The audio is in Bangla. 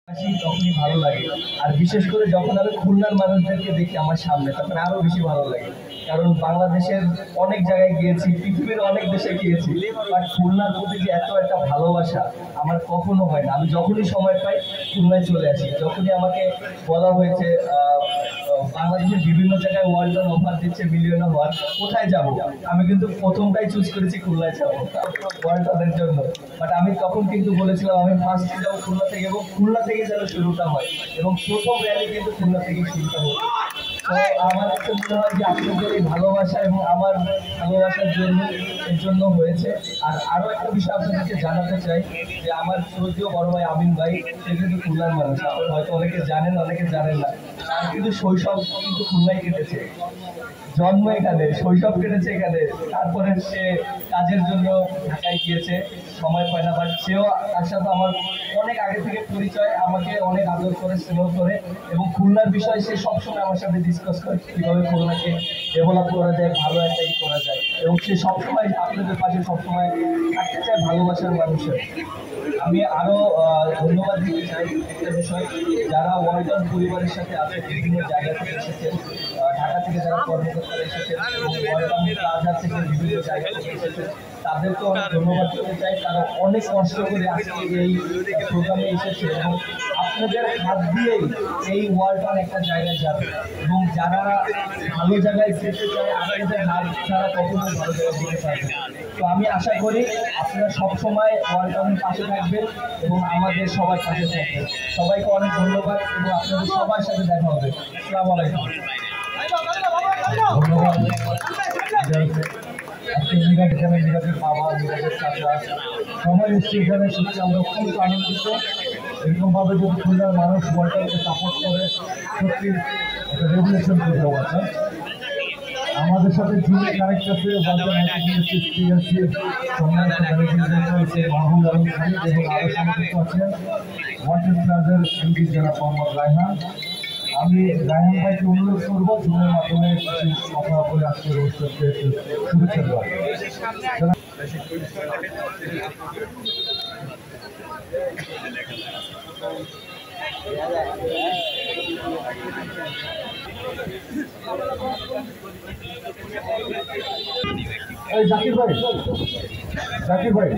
তখনই ভালো লাগে। আর বিশেষ করে যখন আমি খুলনার মানুষদেরকে দেখি আমার সামনে, তখন আরো বেশি ভালো লাগে। কারণ বাংলাদেশের অনেক জায়গায় গিয়েছি, পৃথিবীর অনেক দেশে গিয়েছি, বাট খুলনার প্রতি যে এত একটা ভালোবাসা আমার কখনো হয় না। আমি যখনই সময় পাই খুলনায় চলে আসি। যখনই আমাকে বলা হয়েছে বাংলাদেশের বিভিন্ন জায়গায় ওয়ার্ল্ড অফার দিচ্ছে মিলিয়নার হওয়ার, কোথায় যাব, আমি কিন্তু প্রথমটাই চুজ করেছি খুলনায় যাবো ওয়ার্ল্ডের জন্য। বাট আমি তখন কিন্তু বলেছিলাম আমি ফার্স্টে যাবো খুলনা থেকে, এবং খুলনা থেকে যেন শুরুটা হয়, এবং প্রথম র্যালি কিন্তু খুলনা থেকে শুরুটা হয়। তো আমার কাছে মনে হয় যে আপনাদের এই ভালোবাসা এবং আমার ভালোবাসার জন্য এর জন্য হয়েছে। আর আরো একটা বিষয় আপনাদেরকে জানাতে চাই যে আমার শ্রদ্ধেয় বড় ভাই আমিন ভাই, সে কিন্তু খুলনার মানুষ। আপনারা হয়তো অনেকে জানেন, অনেকে জানেন না। তার কিন্তু শৈশব কিন্তু খুলনায় কেটেছে, জন্ম এখানে, শৈশব কেটেছে এখানে। তারপরে সে কাজের জন্য ঢাকায় গিয়েছে, সময় পায় না। বাট সেও, তার সাথে আমার অনেক আগে থেকে পরিচয়, আমাকে অনেক আদর করে, স্নেহ করে, এবং খুলনার বিষয়ে সে সবসময় আমার সাথে ডিসকাস করে কীভাবে খুলনাকে ডেভেলপ করা যায়, ভালো একটা করা যায়। এবং সে সবসময় আপনাদের পাশে সবসময় থাকতে চায় ভালোবাসার মানুষের। আমি আরো ধন্যবাদ দিতে চাই একটা বিষয়, যারা ওয়ালটন পরিবারের সাথে আছে, বিভিন্ন জায়গা থেকে এসেছেন, ঢাকা থেকে যারা কর্মকর্তারা এসেছেন এবং ওয়ালটন প্লাজা থেকে বিভিন্ন জায়গা থেকে এসেছেন, তাদেরকে অনেক ধন্যবাদ দিতে চাই। তারা অনেক কষ্ট করে আজকে এই প্রোগ্রামে এসেছে, এবং আপনাদের হাত দিয়েই এই ওয়ালটন একটা জায়গায় যাবে। এবং যারা ভালো জায়গায় যেতে চায়, আপনাদের হাত ছাড়া কখনো ভালো জায়গায় যেতে পারবে। তো আমি আশা করি আপনারা সবসময় ওয়ালটনের পাশে থাকবেন এবং আমাদের সবার পাশে থাকবেন। সবাইকে অনেক ধন্যবাদ, এবং আপনাদের সবার সাথে দেখা হবে। আসসালামু আলাইকুম। ধন্যবাদ। আজকে মিরাজ এখানে, মিরাজের বাবা, মিরাজের চাচা সবাই এসছে এখানে, সত্যি আমরা অত্যন্ত আনন্দিত। এরকমভাবে যদি খুলনার মানুষ ওয়ালটনকে সাপোর্ট করে, সত্যি একটা রেভলিউশন তৈরি হওয়া যায়। আমাদের সাথে যিনি কানেক্ট আছে মাহবুব আলম খালিদ, এবং আরো সংযুক্ত আছেন ওয়ালটন প্লাজার এমডি জনাব মোহাম্মদ রায়হান। আমি রায়হান ভাইকে অনুরোধ করবো জুমের মাধ্যমে কিছু কথা বলে আজকের অনুষ্ঠানকে শুভেচ্ছা দেওয়ার। জাকির ভাই, জাকির ভাই,